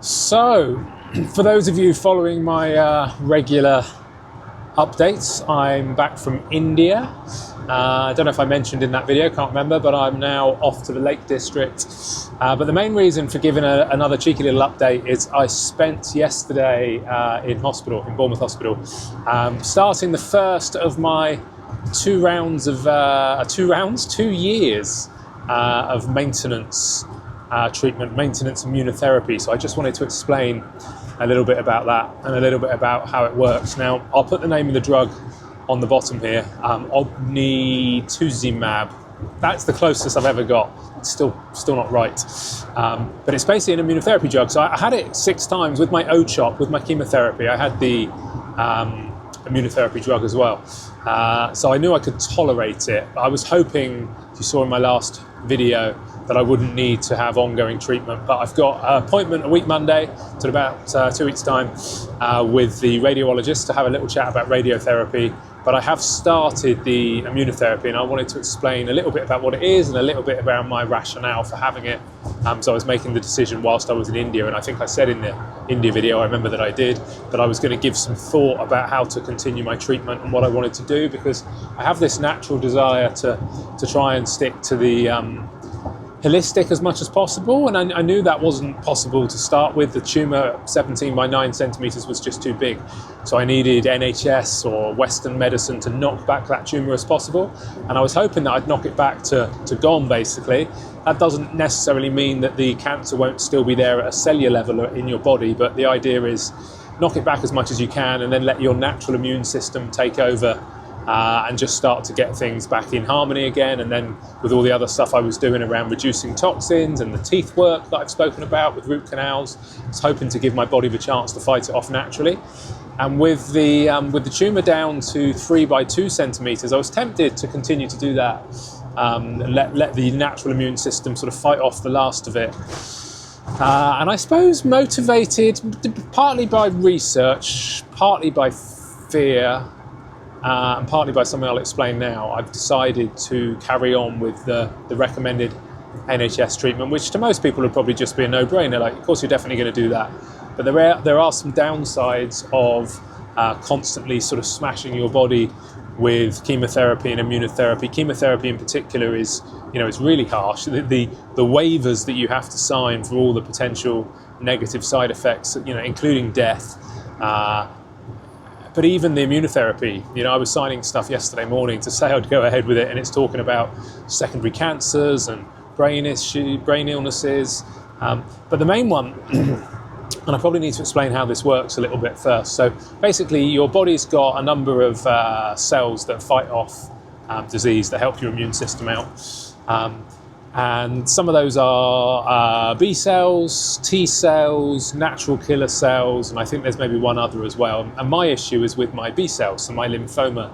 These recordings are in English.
So, for those of you following my regular updates, I'm back from India. I don't know if I mentioned in that video, can't remember, but I'm now off to the Lake District. But the main reason for giving another cheeky little update is I spent yesterday in hospital, in Bournemouth Hospital, starting the first of my 2 years of maintenance treatment, maintenance immunotherapy. So I just wanted to explain a little bit about that and a little bit about how it works. Now, I'll put the name of the drug on the bottom here, Obinutuzumab. That's the closest I've ever got. It's still not right. But it's basically an immunotherapy drug. So I had it 6 times with my OCHOP, with my chemotherapy. I had the immunotherapy drug as well. So I knew I could tolerate it. I was hoping, if you saw in my last video, that I wouldn't need to have ongoing treatment. But I've got an appointment a week Monday, so in about 2 weeks' time, with the radiologist to have a little chat about radiotherapy. But I have started the immunotherapy, and I wanted to explain a little bit about what it is and a little bit about my rationale for having it. So I was making the decision whilst I was in India, and I think I said in the India video, I remember that I did, that I was going to give some thought about how to continue my treatment and what I wanted to do, because I have this natural desire to try and stick to the holistic as much as possible, and I knew that wasn't possible to start with. The tumour, 17 by 9 centimetres, was just too big. So I needed NHS or Western medicine to knock back that tumour as possible. And I was hoping that I'd knock it back to gone, basically. That doesn't necessarily mean that the cancer won't still be there at a cellular level in your body, but the idea is knock it back as much as you can and then let your natural immune system take over and just start to get things back in harmony again. And then with all the other stuff I was doing around reducing toxins and the teeth work that I've spoken about with root canals, I was hoping to give my body the chance to fight it off naturally. And with the tumour down to 3 by 2 centimetres, I was tempted to continue to do that, let the natural immune system sort of fight off the last of it. And I suppose motivated partly by research, partly by fear, and partly by something I'll explain now, I've decided to carry on with the recommended NHS treatment, which to most people would probably just be a no-brainer. Like, of course, you're definitely going to do that. But there are some downsides of constantly sort of smashing your body with chemotherapy and immunotherapy. Chemotherapy in particular is, it's really harsh. The waivers that you have to sign for all the potential negative side effects, including death. But even the immunotherapy, I was signing stuff yesterday morning to say I'd go ahead with it, and it's talking about secondary cancers and brain illnesses. But the main one, and I probably need to explain how this works a little bit first. So basically, your body's got a number of cells that fight off disease, that help your immune system out. And some of those are B cells, T cells, natural killer cells, and I think there's maybe one other as well. And my issue is with my B cells, so my lymphoma.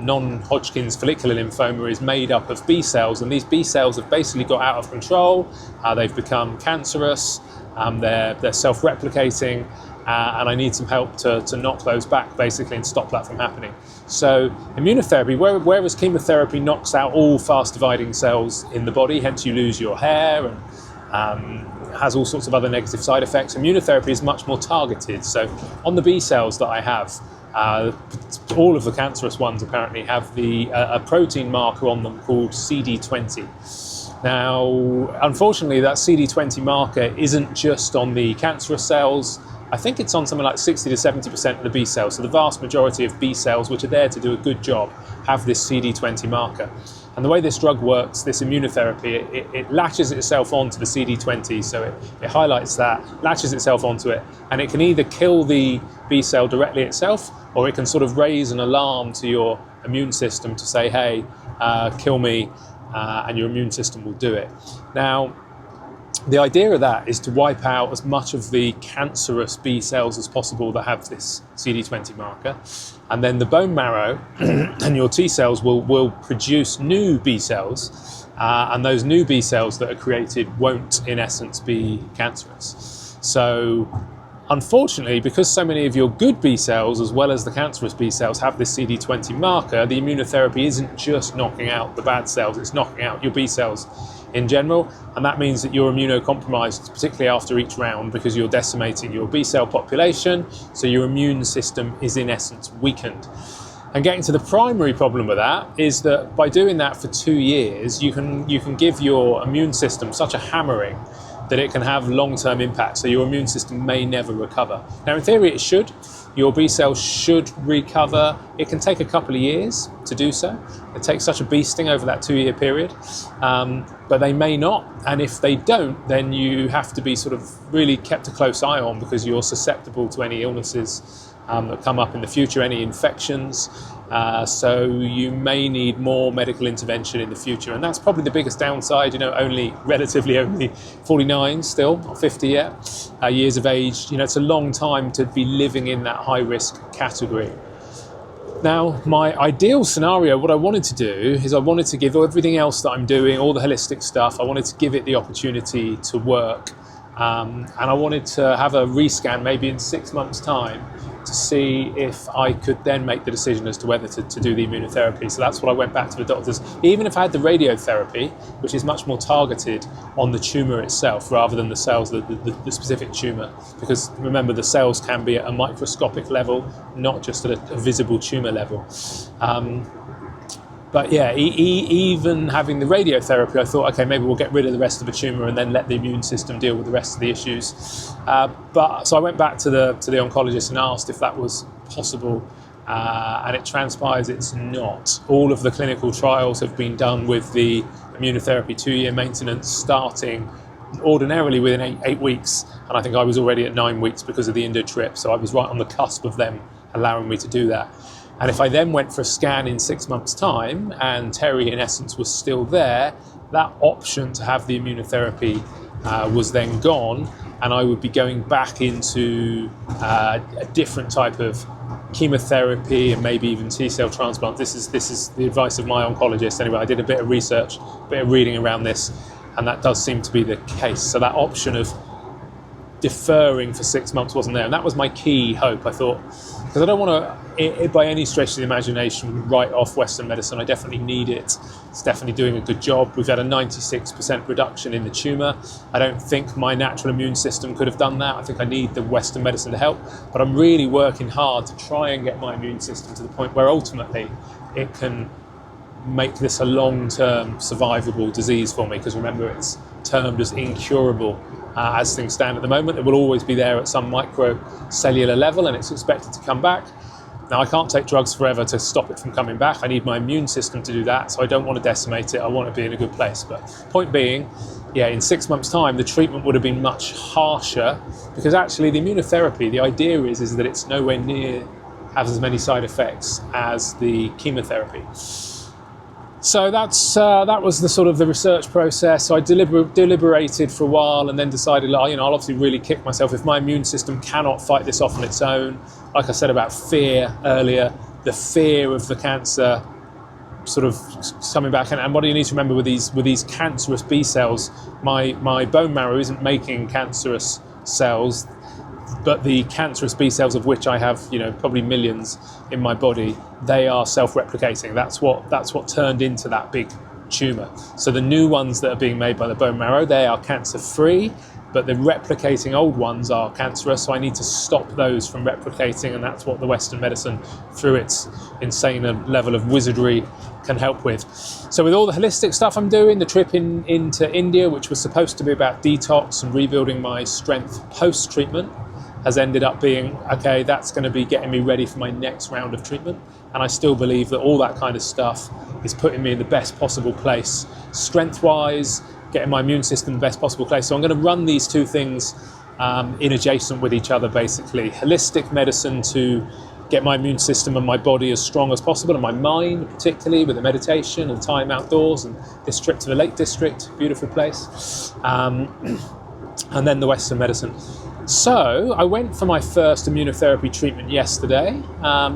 Non-Hodgkin's follicular lymphoma is made up of B cells, and these B cells have basically got out of control. They've become cancerous, they're self-replicating, and I need some help to knock those back, basically, and stop that from happening. So immunotherapy, whereas chemotherapy knocks out all fast-dividing cells in the body, hence you lose your hair and has all sorts of other negative side effects, immunotherapy is much more targeted. So on the B cells that I have, all of the cancerous ones apparently have a protein marker on them called CD20. Now, unfortunately, that CD20 marker isn't just on the cancerous cells. I think it's on something like 60 to 70% of the B cells. So the vast majority of B cells, which are there to do a good job, have this CD20 marker. And the way this drug works, this immunotherapy, it latches itself onto the CD20, so it highlights that, latches itself onto it, and it can either kill the B cell directly itself, or it can sort of raise an alarm to your immune system to say, hey, kill me, and your immune system will do it. Now, the idea of that is to wipe out as much of the cancerous B cells as possible that have this CD20 marker, and then the bone marrow and your T cells will produce new B cells, and those new B cells that are created won't, in essence, be cancerous. So unfortunately, because so many of your good B cells, as well as the cancerous B cells, have this CD20 marker, the immunotherapy isn't just knocking out the bad cells, it's knocking out your B cells in general, and that means that you're immunocompromised, particularly after each round, because you're decimating your B cell population, so your immune system is in essence weakened. And getting to the primary problem with that is that by doing that for 2 years, you can give your immune system such a hammering that it can have long-term impact, so your immune system may never recover. Now, in theory, it should. Your B cells should recover. It can take a couple of years to do so. It takes such a beasting over that 2-year period, but they may not. And if they don't, then you have to be sort of really kept a close eye on, because you're susceptible to any illnesses that come up in the future, any infections. So you may need more medical intervention in the future, and that's probably the biggest downside. Only 49 still, not 50 yet, years of age. It's a long time to be living in that high risk category. Now, my ideal scenario, what I wanted to do is I wanted to give everything else that I'm doing, all the holistic stuff, I wanted to give it the opportunity to work. And I wanted to have a rescan maybe in 6 months' time to see if I could then make the decision as to whether to do the immunotherapy. So that's what I went back to the doctors. Even if I had the radiotherapy, which is much more targeted on the tumour itself rather than the cells, the specific tumour, because remember, the cells can be at a microscopic level, not just at a visible tumour level. But yeah, even having the radiotherapy, I thought, okay, maybe we'll get rid of the rest of the tumour and then let the immune system deal with the rest of the issues. So I went back to the oncologist and asked if that was possible, and it transpires it's not. All of the clinical trials have been done with the immunotherapy 2-year maintenance starting ordinarily within 8 weeks, and I think I was already at 9 weeks because of the Indo trip, so I was right on the cusp of them allowing me to do that. And if I then went for a scan in 6 months' time and Terry in essence was still there, that option to have the immunotherapy was then gone, and I would be going back into a different type of chemotherapy and maybe even T-cell transplant. This is the advice of my oncologist. Anyway, I did a bit of research, a bit of reading around this, and that does seem to be the case. So that option of deferring for 6 months wasn't there, and that was my key hope. I thought, because I don't want to, by any stretch of the imagination, write off Western medicine. I definitely need it. It's definitely doing a good job. We've had a 96% reduction in the tumour. I don't think my natural immune system could have done that. I think I need the Western medicine to help, but I'm really working hard to try and get my immune system to the point where ultimately it can make this a long-term survivable disease for me, because remember, it's termed as incurable. As things stand at the moment, it will always be there at some microcellular level, and it's expected to come back. Now, I can't take drugs forever to stop it from coming back. I need my immune system to do that, so I don't want to decimate it. I want to be in a good place. But point being, yeah, in 6 months' time, the treatment would have been much harsher, because actually the immunotherapy, the idea is that it's nowhere near has as many side effects as the chemotherapy. So that was the sort of the research process. So I deliberated for a while and then decided, I'll obviously really kick myself if my immune system cannot fight this off on its own. Like I said about fear earlier, the fear of the cancer sort of coming back. And what do you need to remember with these cancerous B cells? My bone marrow isn't making cancerous cells, but the cancerous B cells, of which I have, probably millions in my body, they are self-replicating. That's what turned into that big tumour. So the new ones that are being made by the bone marrow, they are cancer-free, but the replicating old ones are cancerous. So I need to stop those from replicating, and that's what the Western medicine, through its insane level of wizardry, can help with. So with all the holistic stuff I'm doing, the trip into India, which was supposed to be about detox and rebuilding my strength post-treatment, has ended up being, okay, that's going to be getting me ready for my next round of treatment. And I still believe that all that kind of stuff is putting me in the best possible place, strength-wise, getting my immune system in the best possible place. So I'm going to run these two things in adjacent with each other, basically. Holistic medicine to get my immune system and my body as strong as possible, and my mind particularly, with the meditation and time outdoors, and this trip to the Lake District, beautiful place, and then the Western medicine. So I went for my first immunotherapy treatment yesterday. I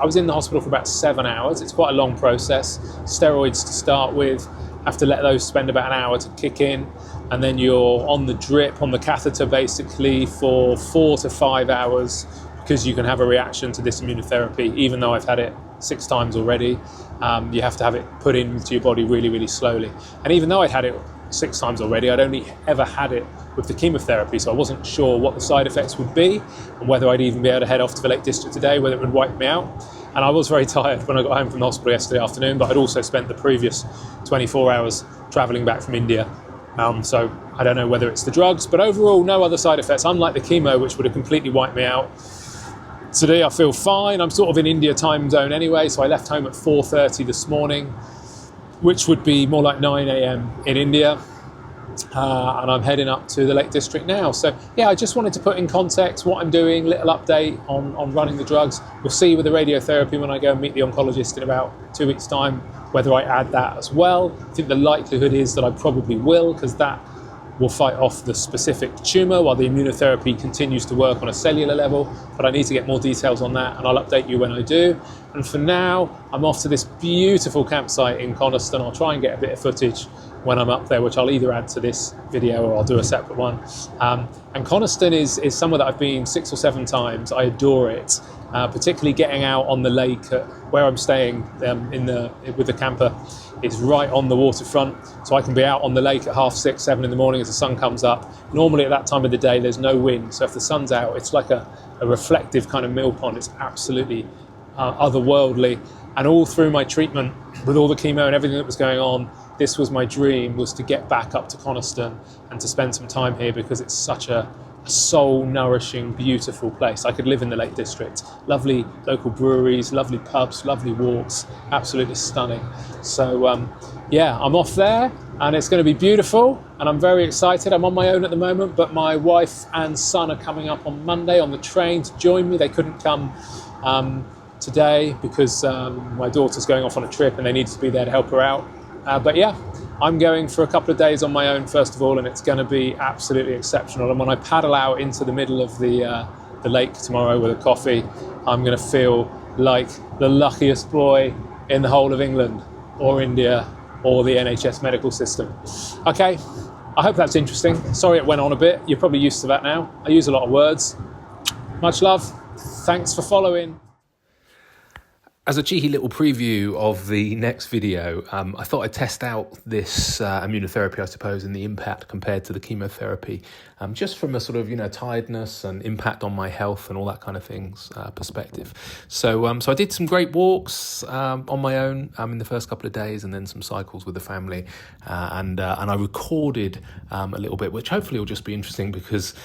was in the hospital for about 7 hours. It's quite a long process. Steroids to start with, have to let those spend about an hour to kick in, and then you're on the drip, on the catheter basically for 4 to 5 hours, because you can have a reaction to this immunotherapy. Even though I've had it 6 times already, you have to have it put into your body really, really slowly. And even though I'd had it 6 times already. I'd only ever had it with the chemotherapy, so I wasn't sure what the side effects would be and whether I'd even be able to head off to the Lake District today, whether it would wipe me out. And I was very tired when I got home from the hospital yesterday afternoon, but I'd also spent the previous 24 hours traveling back from India. So I don't know whether it's the drugs, but overall no other side effects, unlike the chemo, which would have completely wiped me out. Today I feel fine. I'm sort of in India time zone anyway, so I left home at 4:30 this morning, which would be more like 9 a.m. in India. And I'm heading up to the Lake District now. So yeah, I just wanted to put in context what I'm doing, little update on running the drugs. We'll see with the radiotherapy when I go and meet the oncologist in about 2 weeks' time, whether I add that as well. I think the likelihood is that I probably will, because that will fight off the specific tumour while the immunotherapy continues to work on a cellular level, but I need to get more details on that, and I'll update you when I do. And for now, I'm off to this beautiful campsite in Coniston. I'll try and get a bit of footage when I'm up there, which I'll either add to this video or I'll do a separate one. And Coniston is somewhere that I've been 6 or 7 times. I adore it, particularly getting out on the lake where I'm staying with the camper. It's right on the waterfront, so I can be out on the lake at 6:30, 7 in the morning as the sun comes up. Normally at that time of the day there's no wind, so if the sun's out it's like a reflective kind of mill pond. It's absolutely otherworldly. And all through my treatment with all the chemo and everything that was going on, this was my dream, was to get back up to Coniston and to spend some time here, because it's such a soul-nourishing, beautiful place. I could live in the Lake District. Lovely local breweries, lovely pubs, lovely walks, absolutely stunning. So yeah, I'm off there and it's going to be beautiful and I'm very excited. I'm on my own at the moment, but my wife and son are coming up on Monday on the train to join me. They couldn't come today because my daughter's going off on a trip and they needed to be there to help her out. But yeah, I'm going for a couple of days on my own first of all, and it's going to be absolutely exceptional. And when I paddle out into the middle of the lake tomorrow with a coffee, I'm going to feel like the luckiest boy in the whole of England or India or the NHS medical system. Okay, I hope that's interesting. Sorry it went on a bit. You're probably used to that now. I use a lot of words. Much love. Thanks for following. As a cheeky little preview of the next video, I thought I'd test out this immunotherapy, I suppose, and the impact compared to the chemotherapy, just from a sort of, tiredness and impact on my health and all that kind of things perspective. So I did some great walks on my own in the first couple of days, and then some cycles with the family, and I recorded a little bit, which hopefully will just be interesting because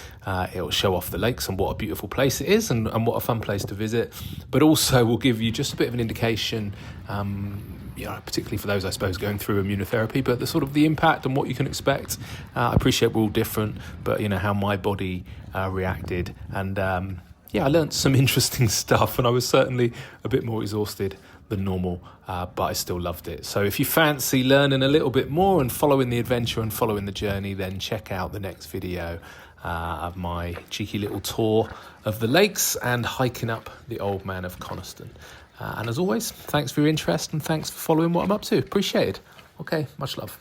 it'll show off the lakes and what a beautiful place it is and what a fun place to visit, but also will give you just a bit of an indication, particularly for those, I suppose, going through immunotherapy, but the sort of the impact and what you can expect. I appreciate we're all different, but how my body reacted, and I learned some interesting stuff, and I was certainly a bit more exhausted than normal, but I still loved it. So if you fancy learning a little bit more and following the adventure and following the journey, then check out the next video of my cheeky little tour of the lakes and hiking up the Old Man of Coniston. And as always, thanks for your interest and thanks for following what I'm up to. Appreciate it. Okay, much love.